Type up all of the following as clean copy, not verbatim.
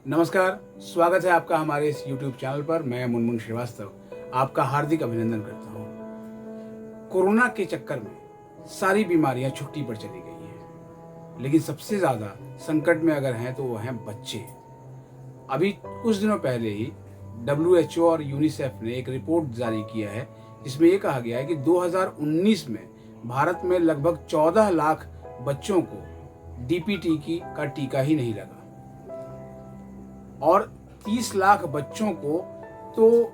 नमस्कार, स्वागत है आपका हमारे इस YouTube चैनल पर। मैं मुनमुन श्रीवास्तव आपका हार्दिक अभिनंदन करता हूँ। कोरोना के चक्कर में सारी बीमारियां छुट्टी पर चली गई हैं, लेकिन सबसे ज़्यादा संकट में अगर हैं तो वो हैं बच्चे। अभी कुछ दिनों पहले ही WHO और यूनिसेफ ने एक रिपोर्ट जारी किया है, जिसमें ये कहा गया है कि 2019 में भारत में लगभग 14 लाख बच्चों को DPT का टीका ही नहीं लगा और 30 लाख बच्चों को तो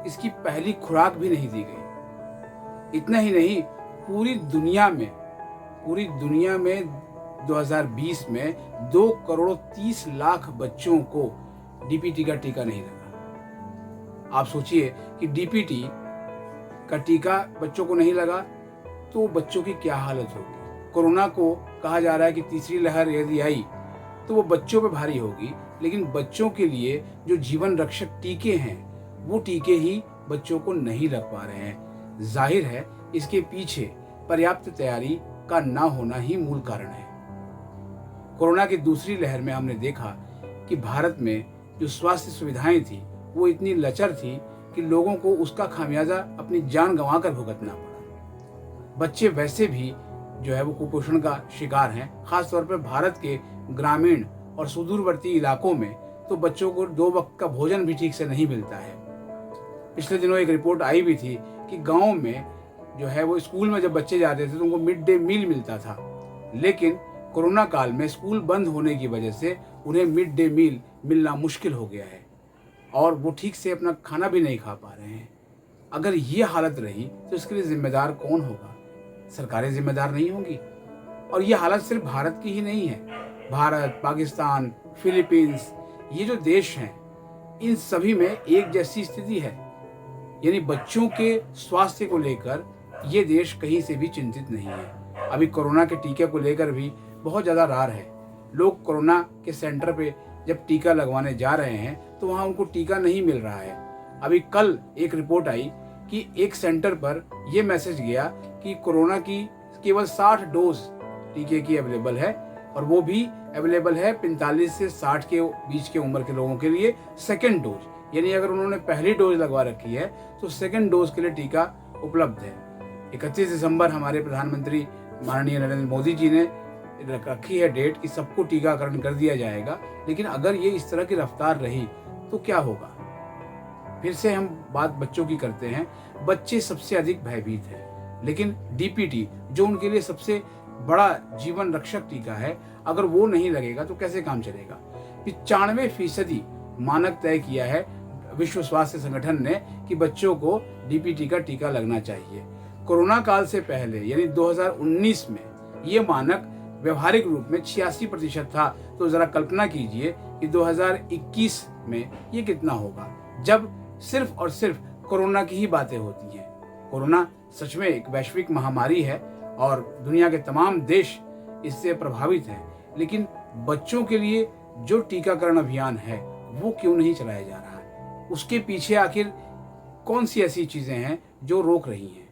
इसकी पहली खुराक भी नहीं दी गई। इतना ही नहीं, पूरी दुनिया में 2020 में 2 करोड़ 30 लाख बच्चों को DPT का टीका नहीं लगा। आप सोचिए कि DPT का टीका बच्चों को नहीं लगा तो बच्चों की क्या हालत होगी। कोरोना को कहा जा रहा है कि तीसरी लहर यदि आई तो वो बच्चों पे भारी होगी, लेकिन बच्चों के लिए जो जीवन रक्षक टीके हैं वो टीके ही बच्चों को नहीं लग पा रहे हैं। जाहिर है इसके पीछे पर्याप्त तैयारी का ना होना ही मूल कारण है। कोरोना की दूसरी लहर में हमने देखा कि भारत में जो स्वास्थ्य सुविधाएं थी वो इतनी लचर थी कि लोगों को उसका खामियाजा अपनी जान गंवाकर भुगतना पड़ा। बच्चे वैसे भी जो है वो कुपोषण का शिकार हैं। खासतौर पर भारत के ग्रामीण और सुदूरवर्ती इलाकों में तो बच्चों को 2 वक्त का भोजन भी ठीक से नहीं मिलता है। पिछले दिनों एक रिपोर्ट आई भी थी कि गांव में जो है वो स्कूल में जब बच्चे जाते थे तो उनको मिड डे मील मिलता था, लेकिन कोरोना काल में स्कूल बंद होने की वजह से उन्हें मिड डे मील मिलना मुश्किल हो गया है और वो ठीक से अपना खाना भी नहीं खा पा रहे हैं। अगर ये हालत रही तो इसके लिए जिम्मेदार कौन होगा? सरकारें जिम्मेदार नहीं होंगी। और ये हालत सिर्फ भारत की ही नहीं है। भारत, पाकिस्तान, फिलीपींस, ये जो देश हैं इन सभी में एक जैसी स्थिति है। यानी बच्चों के स्वास्थ्य को लेकर ये देश कहीं से भी चिंतित नहीं है। अभी कोरोना के टीके को लेकर भी बहुत ज़्यादा रार है। लोग कोरोना के सेंटर पे जब टीका लगवाने जा रहे हैं तो वहाँ उनको टीका नहीं मिल रहा है। अभी कल एक रिपोर्ट आई कि एक सेंटर पर यह मैसेज गया कि कोरोना की केवल 60 डोज टीके की अवेलेबल है और वो भी अवेलेबल है 45 से 60 के बीच के उम्र के लोगों के लिए सेकेंड डोज। यानी अगर उन्होंने पहली डोज लगवा रखी है तो सेकेंड डोज के लिए टीका उपलब्ध है। 31 दिसंबर हमारे प्रधानमंत्री माननीय नरेंद्र मोदी जी ने रखी है डेट कि सबको टीकाकरण कर दिया जाएगा, लेकिन अगर ये इस तरह की रफ्तार रही तो क्या होगा? फिर से हम बात बच्चों की करते हैं। बच्चे सबसे अधिक भयभीत हैं, लेकिन DPT जो उनके लिए सबसे बड़ा जीवन रक्षक टीका है, अगर वो नहीं लगेगा तो कैसे काम चलेगा? 95% मानक तय किया है विश्व स्वास्थ्य संगठन ने कि बच्चों को DPT का टीका लगना चाहिए। कोरोना काल से पहले यानी 2019 में ये मानक व्यवहारिक रूप में 86% था। तो जरा कल्पना कीजिए कि 2021 में ये कितना होगा, जब सिर्फ और सिर्फ कोरोना की ही बातें होती हैं। कोरोना सच में एक वैश्विक महामारी है और दुनिया के तमाम देश इससे प्रभावित हैं, लेकिन बच्चों के लिए जो टीकाकरण अभियान है वो क्यों नहीं चलाया जा रहा है? उसके पीछे आखिर कौन सी ऐसी चीजें हैं जो रोक रही हैं?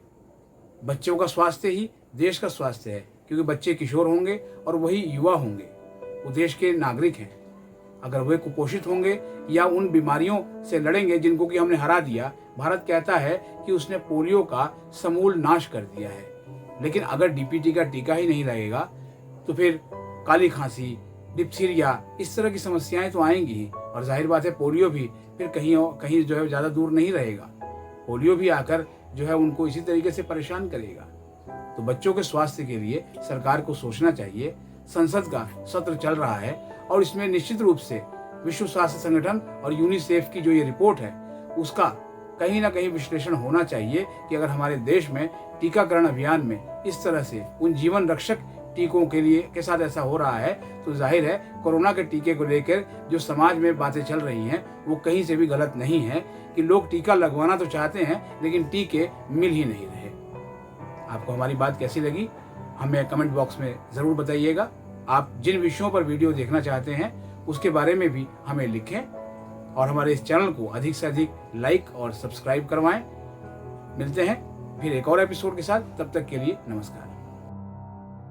बच्चों का स्वास्थ्य ही देश का स्वास्थ्य है, क्योंकि बच्चे किशोर होंगे और वही युवा होंगे, वो देश के नागरिक हैं। अगर वे कुपोषित होंगे या उन बीमारियों से लड़ेंगे जिनको कि हमने हरा दिया, भारत कहता है कि उसने पोलियो का समूल नाश कर दिया है, लेकिन अगर DPT का टीका ही नहीं लगेगा तो फिर काली खांसी, डिप्थीरिया, इस तरह की समस्याएं तो आएंगी ही। और जाहिर बात है पोलियो भी फिर कहीं जो है ज़्यादा दूर नहीं रहेगा। पोलियो भी आकर जो है उनको इसी तरीके से परेशान करेगा। तो बच्चों के स्वास्थ्य के लिए सरकार को सोचना चाहिए। संसद का सत्र चल रहा है और इसमें निश्चित रूप से विश्व स्वास्थ्य संगठन और यूनिसेफ की जो ये रिपोर्ट है उसका कहीं ना कहीं विश्लेषण होना चाहिए कि अगर हमारे देश में टीकाकरण अभियान में इस तरह से उन जीवन रक्षक टीकों के साथ ऐसा हो रहा है तो जाहिर है कोरोना के टीके को लेकर जो समाज में बातें चल रही हैं वो कहीं से भी गलत नहीं है कि लोग टीका लगवाना तो चाहते हैं लेकिन टीके मिल ही नहीं रहे। आपको हमारी बात कैसी लगी हमें कमेंट बॉक्स में ज़रूर बताइएगा। आप जिन विषयों पर वीडियो देखना चाहते हैं उसके बारे में भी हमें लिखें और हमारे इस चैनल को अधिक से अधिक लाइक और सब्सक्राइब करवाएं। मिलते हैं फिर एक और एपिसोड के साथ, तब तक के लिए नमस्कार।